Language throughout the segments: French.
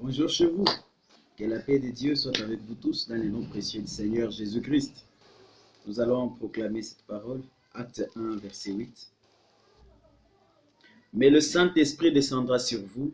Bonjour chez vous. Que la paix de Dieu soit avec vous tous dans le nom précieux du Seigneur Jésus-Christ. Nous allons proclamer cette parole. Acte 1, verset 8. Mais le Saint-Esprit descendra sur vous.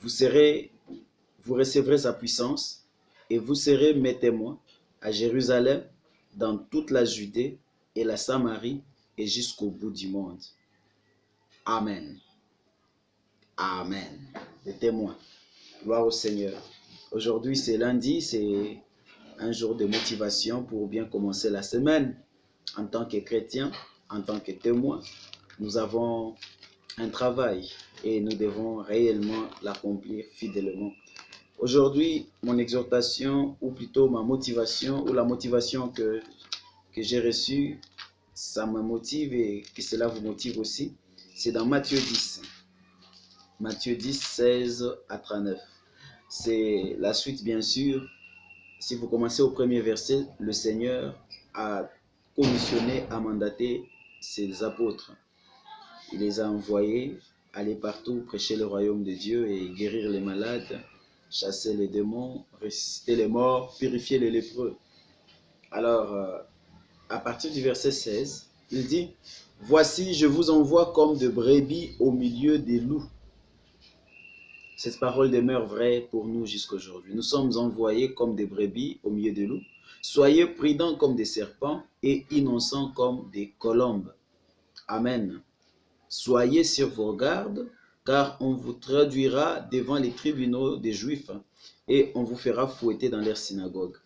Vous recevrez sa puissance et vous serez mes témoins à Jérusalem, dans toute la Judée et la Samarie et jusqu'au bout du monde. Amen. Amen. Des témoins. Gloire au Seigneur. Aujourd'hui, c'est lundi, c'est un jour de motivation pour bien commencer la semaine. En tant que chrétien, en tant que témoin, nous avons un travail et nous devons réellement l'accomplir fidèlement. Aujourd'hui, mon exhortation, ou plutôt ma motivation, ou la motivation que j'ai reçue, ça me motive et que cela vous motive aussi, c'est dans Matthieu 10. Matthieu 10, 16 à 39. C'est la suite, bien sûr. Si vous commencez au premier verset, le Seigneur a commissionné, a mandaté ses apôtres. Il les a envoyés aller partout, prêcher le royaume de Dieu et guérir les malades, chasser les démons, ressusciter les morts, purifier les lépreux. Alors, à partir du verset 16, il dit « Voici, je vous envoie comme de brebis au milieu des loups. » Cette parole demeure vraie pour nous jusqu'aujourd'hui. Nous sommes envoyés comme des brebis au milieu des loups. Soyez prudents comme des serpents et innocents comme des colombes. Amen. Soyez sur vos gardes, car on vous traduira devant les tribunaux des Juifs et on vous fera fouetter dans leurs synagogues.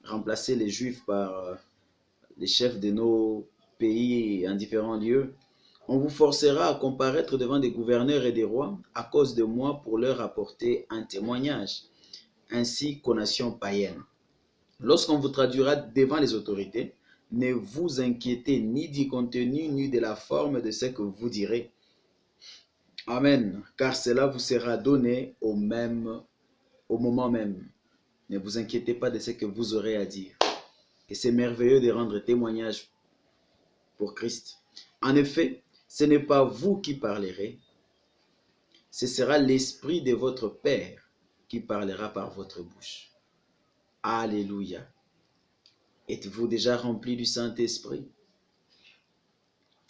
Remplacez les Juifs par les chefs de nos pays en différents lieux. On vous forcera à comparaître devant des gouverneurs et des rois à cause de moi pour leur apporter un témoignage, ainsi qu'aux nations païennes. Lorsqu'on vous traduira devant les autorités, ne vous inquiétez ni du contenu ni de la forme de ce que vous direz. Amen, car cela vous sera donné au moment même. Ne vous inquiétez pas de ce que vous aurez à dire. Et c'est merveilleux de rendre témoignage pour Christ. En effet, ce n'est pas vous qui parlerez, ce sera l'Esprit de votre Père qui parlera par votre bouche. Alléluia. Êtes-vous déjà rempli du Saint-Esprit?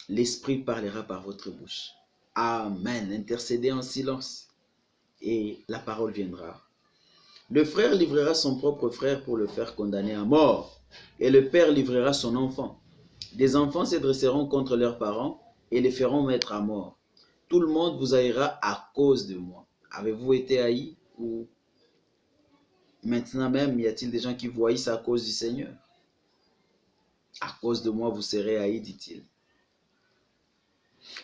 L'Esprit parlera par votre bouche. Amen. Intercédez en silence et la parole viendra. Le frère livrera son propre frère pour le faire condamner à mort, et le père livrera son enfant. Des enfants se dresseront contre leurs parents et les feront mettre à mort. Tout le monde vous haïra à cause de moi. Avez-vous été haï ou maintenant même y a-t-il des gens qui vous haïssent à cause du Seigneur? À cause de moi vous serez haïs, dit-il.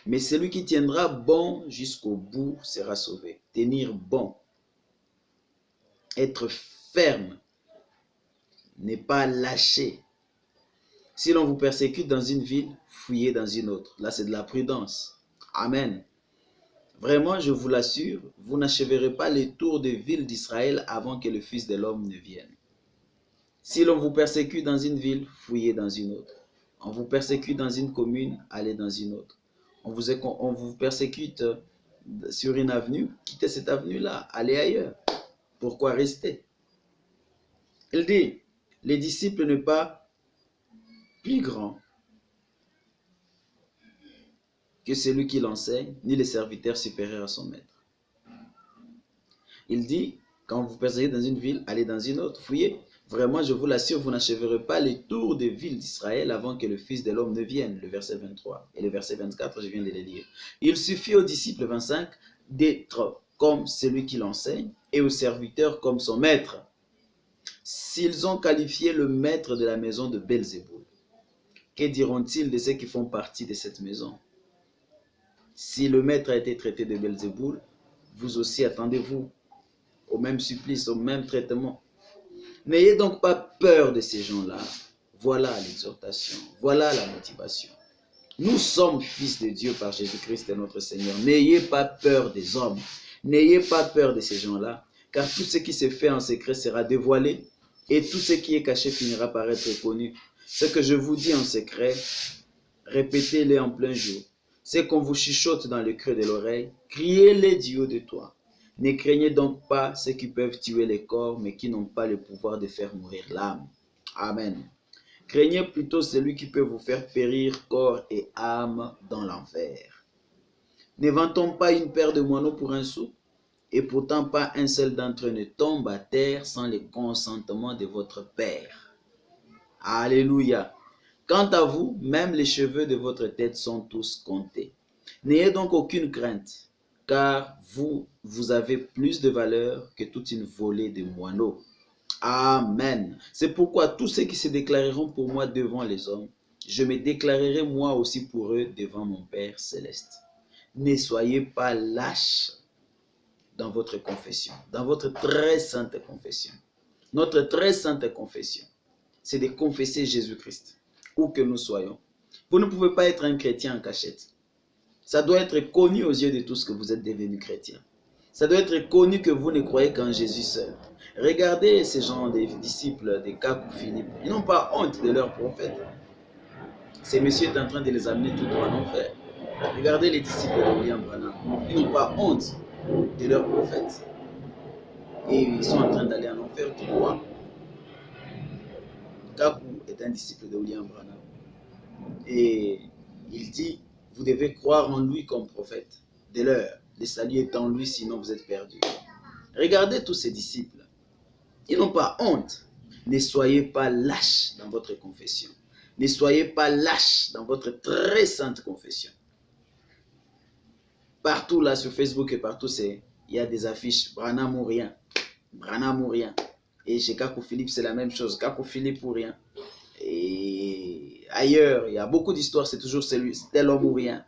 Mais celui qui tiendra bon jusqu'au bout sera sauvé. Tenir bon, être ferme, ne pas lâcher. Si l'on vous persécute dans une ville, fuyez dans une autre. Là, c'est de la prudence. Amen. Vraiment, je vous l'assure, vous n'achèverez pas les tours des villes d'Israël avant que le Fils de l'homme ne vienne. Si l'on vous persécute dans une ville, fuyez dans une autre. On vous persécute dans une commune, allez dans une autre. On vous persécute sur une avenue, quittez cette avenue-là, allez ailleurs. Pourquoi rester? Il dit, les disciples ne pas plus grand que celui qui l'enseigne, ni le serviteur supérieur à son maître. Il dit, quand vous persécutez dans une ville, allez dans une autre, fuyez. Vraiment, je vous l'assure, vous n'achèverez pas les tours des villes d'Israël avant que le Fils de l'homme ne vienne. Le verset 23 et le verset 24, je viens de les lire. Il suffit aux disciples 25 d'être comme celui qui l'enseigne et aux serviteurs comme son maître. S'ils ont qualifié le maître de la maison de Belzéboul, que diront-ils de ceux qui font partie de cette maison? Si le maître a été traité de Belzéboul, vous aussi attendez-vous au même supplice, au même traitement. N'ayez donc pas peur de ces gens-là. Voilà l'exhortation, voilà la motivation. Nous sommes fils de Dieu par Jésus-Christ notre Seigneur. N'ayez pas peur des hommes. N'ayez pas peur de ces gens-là, car tout ce qui se fait en secret sera dévoilé et tout ce qui est caché finira par être connu. Ce que je vous dis en secret, répétez-le en plein jour. Ce qu'on vous chuchote dans le creux de l'oreille, criez-le du haut de toi. Ne craignez donc pas ceux qui peuvent tuer les corps, mais qui n'ont pas le pouvoir de faire mourir l'âme. Amen. Craignez plutôt celui qui peut vous faire périr corps et âme dans l'enfer. Ne vend-on pas une paire de moineaux pour un sou? Et pourtant pas un seul d'entre eux ne tombe à terre sans le consentement de votre Père. Alléluia. Quant à vous, même les cheveux de votre tête sont tous comptés. N'ayez donc aucune crainte, car vous avez plus de valeur que toute une volée de moineaux. Amen. C'est pourquoi tous ceux qui se déclareront pour moi devant les hommes, je me déclarerai moi aussi pour eux devant mon Père céleste. Ne soyez pas lâches dans votre confession, dans votre très sainte confession. Notre très sainte confession, c'est de confesser Jésus-Christ, où que nous soyons. Vous ne pouvez pas être un chrétien en cachette. Ça doit être connu aux yeux de tous que vous êtes devenu chrétien. Ça doit être connu que vous ne croyez qu'en Jésus seul. Regardez ces gens, des disciples de Cac ou Philippe. Ils n'ont pas honte de leur prophète. Ces messieurs sont en train de les amener tout droit en enfer. Regardez les disciples de William Branham. Ils n'ont pas honte de leur prophète. Et ils sont en train d'aller en enfer tout droit. Kakou est un disciple de William Branham. Et il dit, vous devez croire en lui comme prophète. De l'heure, le salut est en lui, sinon vous êtes perdus. Regardez tous ces disciples. Ils n'ont pas honte. Ne soyez pas lâches dans votre confession. Ne soyez pas lâches dans votre très sainte confession. Partout là sur Facebook et partout, il y a des affiches. Branham ou rien. Branham ou rien. Et chez Caco Philippe, c'est la même chose. Caco Philippe ou rien. Et ailleurs, il y a beaucoup d'histoires, c'est toujours celui, tel homme ou rien.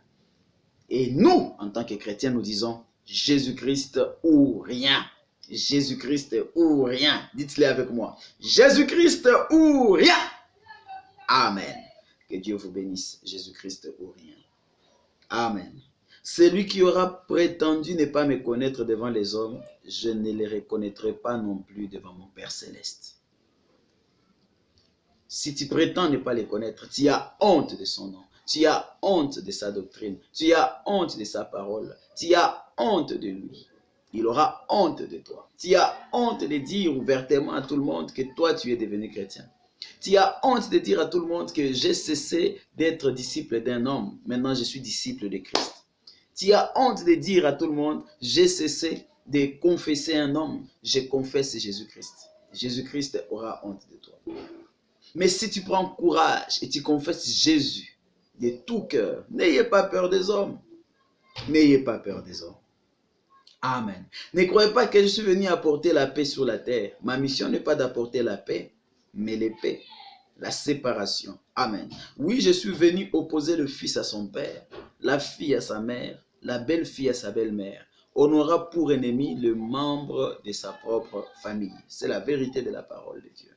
Et nous, en tant que chrétiens, nous disons Jésus-Christ ou rien. Jésus-Christ ou rien. Dites-le avec moi. Jésus-Christ ou rien. Amen. Que Dieu vous bénisse. Jésus-Christ ou rien. Amen. Celui qui aura prétendu ne pas me connaître devant les hommes, je ne le reconnaîtrai pas non plus devant mon Père céleste. Si tu prétends ne pas les connaître, tu as honte de son nom. Tu as honte de sa doctrine. Tu as honte de sa parole. Tu as honte de lui. Il aura honte de toi. Tu as honte de dire ouvertement à tout le monde que toi, tu es devenu chrétien. Tu as honte de dire à tout le monde que j'ai cessé d'être disciple d'un homme. Maintenant, je suis disciple de Christ. Tu as honte de dire à tout le monde, j'ai cessé de confesser un homme. Je confesse Jésus-Christ. Jésus-Christ aura honte de toi. Mais si tu prends courage et tu confesses Jésus de tout cœur, n'ayez pas peur des hommes. N'ayez pas peur des hommes. Amen. Ne croyez pas que je suis venu apporter la paix sur la terre. Ma mission n'est pas d'apporter la paix, mais l'épée, la séparation. Amen. Oui, je suis venu opposer le fils à son père, la fille à sa mère, la belle-fille à sa belle-mère. On aura pour ennemi le membre de sa propre famille. C'est la vérité de la parole de Dieu.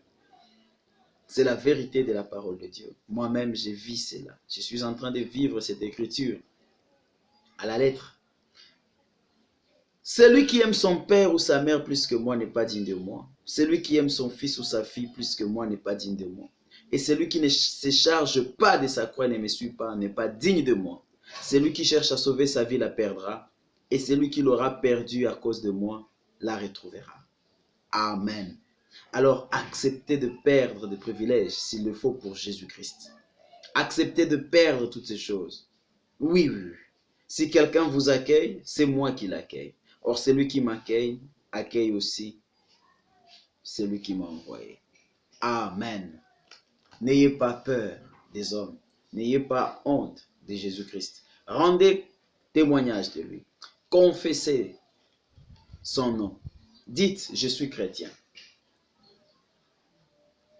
C'est la vérité de la parole de Dieu. Moi-même, je vis cela. Je suis en train de vivre cette écriture à la lettre. Celui qui aime son père ou sa mère plus que moi n'est pas digne de moi. Celui qui aime son fils ou sa fille plus que moi n'est pas digne de moi. Et celui qui ne se charge pas de sa croix et ne me suit pas n'est pas digne de moi. Celui qui cherche à sauver sa vie la perdra. Et celui qui l'aura perdue à cause de moi la retrouvera. Amen. Alors acceptez de perdre des privilèges s'il le faut pour Jésus-Christ. Acceptez de perdre toutes ces choses. Oui, oui, oui. Si quelqu'un vous accueille, c'est moi qui l'accueille. Or, celui qui m'accueille, accueille aussi celui qui m'a envoyé. Amen. N'ayez pas peur des hommes. N'ayez pas honte de Jésus-Christ. Rendez témoignage de lui. Confessez son nom. Dites, je suis chrétien.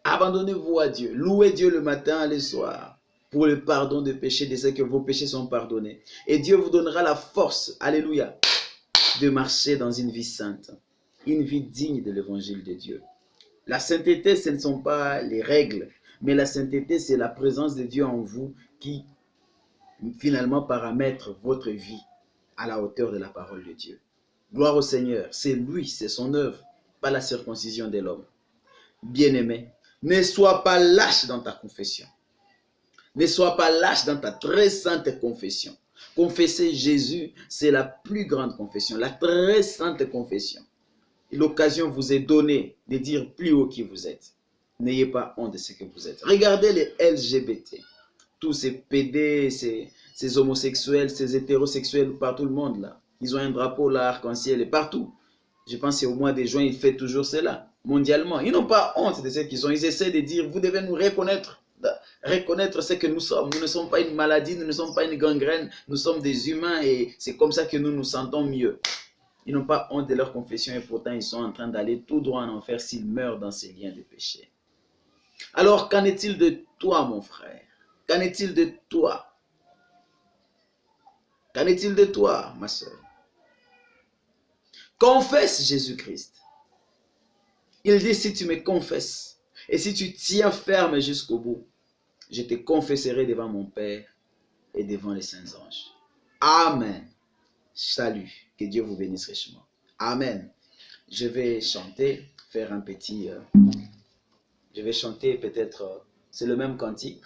Abandonnez-vous à Dieu. Louez Dieu le matin et le soir pour le pardon des péchés, de ceux que vos péchés sont pardonnés. Et Dieu vous donnera la force, alléluia, de marcher dans une vie sainte, une vie digne de l'évangile de Dieu. La sainteté, ce ne sont pas les règles, mais la sainteté, c'est la présence de Dieu en vous qui, finalement, paramètre votre vie à la hauteur de la parole de Dieu. Gloire au Seigneur, c'est lui, c'est son œuvre, pas la circoncision de l'homme. Bien-aimé, ne sois pas lâche dans ta confession. Ne sois pas lâche dans ta très sainte confession. Confesser Jésus, c'est la plus grande confession, la très sainte confession. L'occasion vous est donnée de dire plus haut qui vous êtes. N'ayez pas honte de ce que vous êtes. Regardez les LGBT, tous ces PD, ces homosexuels, ces hétérosexuels par tout le monde là. Ils ont un drapeau là, arc-en-ciel et partout. Je pense qu'au mois de juin, ils font toujours cela, mondialement. Ils n'ont pas honte de ce qu'ils sont. Ils essaient de dire, vous devez nous reconnaître ce que nous sommes. Nous ne sommes pas une maladie, nous ne sommes pas une gangrène, nous sommes des humains et c'est comme ça que nous nous sentons mieux. Ils n'ont pas honte de leur confession et pourtant ils sont en train d'aller tout droit en enfer s'ils meurent dans ces liens de péché. Alors qu'en est-il de toi, mon frère? Qu'en est-il de toi? Qu'en est-il de toi, ma soeur? Confesse Jésus-Christ. Il dit, si tu me confesses et si tu tiens ferme jusqu'au bout, je te confesserai devant mon Père et devant les saints anges. Amen. Salut. Que Dieu vous bénisse richement. Amen. Je vais chanter, faire un petit... je vais chanter peut-être, c'est le même cantique.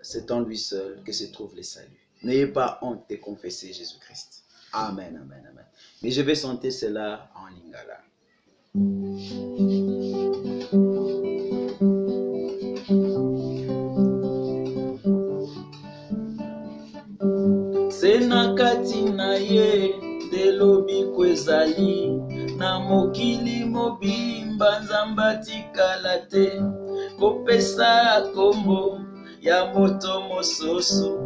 C'est en lui seul que se trouve le salut. N'ayez pas honte de confesser Jésus-Christ. Amen, amen, amen. Mais je vais chanter cela en lingala. Senakati na ye delobi kwezali na mokili mobimba nzamba tikala te kopesa kombo ya moto mosusu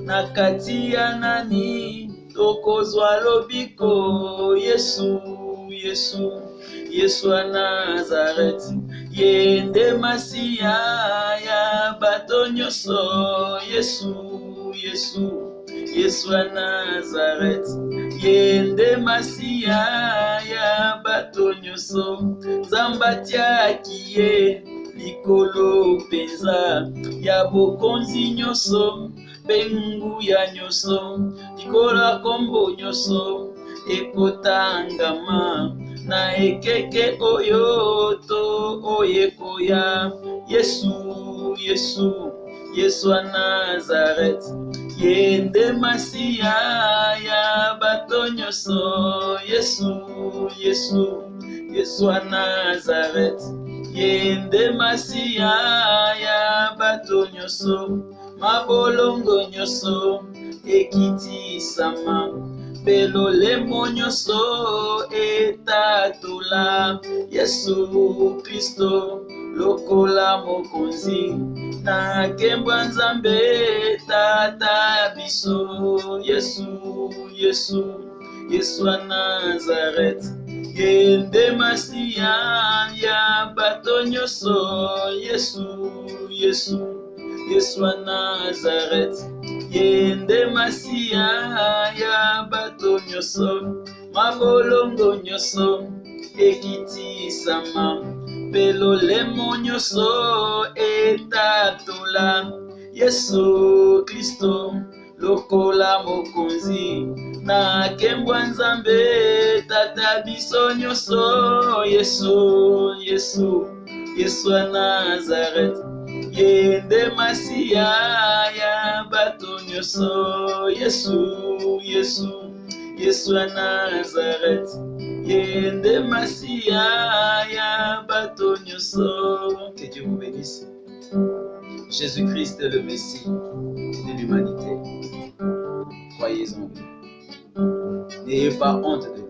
na kati ya nani tokozwa lobiko Yesu Yesu Yesu wa Nazareth ye nde Masiya ya bato nyonso Yesu Yesu Yesu wa Nazareth ye nde Masiya ya bato nyonso Nzambe atiaki ye likolo penza ya bokonzi nyonso mpe nguya nyonso likolo ya kombo nyonso ekotangama na ekeke oyo to oyekoya Yesu Yesu Yesu wa Nazareth ye nde Masiya ya bato nyonso Yesu Yesu Yesu wa Nazareth ye nde Masiya ya bato nyonso mabolongo nyonso ekitisama pelolemo nyonso etatola Yesu Kristo lokola mokonzi na kembwa Nzambe tata biso Yesu Yesu Yesu wa Nazareth ye nde Masiya ya bato nyonso Yesu Yesu Yesu wa Nazareth ye nde Masiya ya bato nyonso mabolongo nyonso ekitisama pelolemo nyonso etatola Yesu Kristo lokola mokonzi na kembwa Nzambe tata biso nyonso Yesu Yesu Yesu wa Nazareth ye nde Masiya ya bato nyonso Yesu Yesu Yesu wa Nazareth ye nde Masiya ya bato nyonso. Que Dieu vous bénisse. Jésus-Christ est le Messie de l'humanité. Croyez en lui. N'ayez pas honte de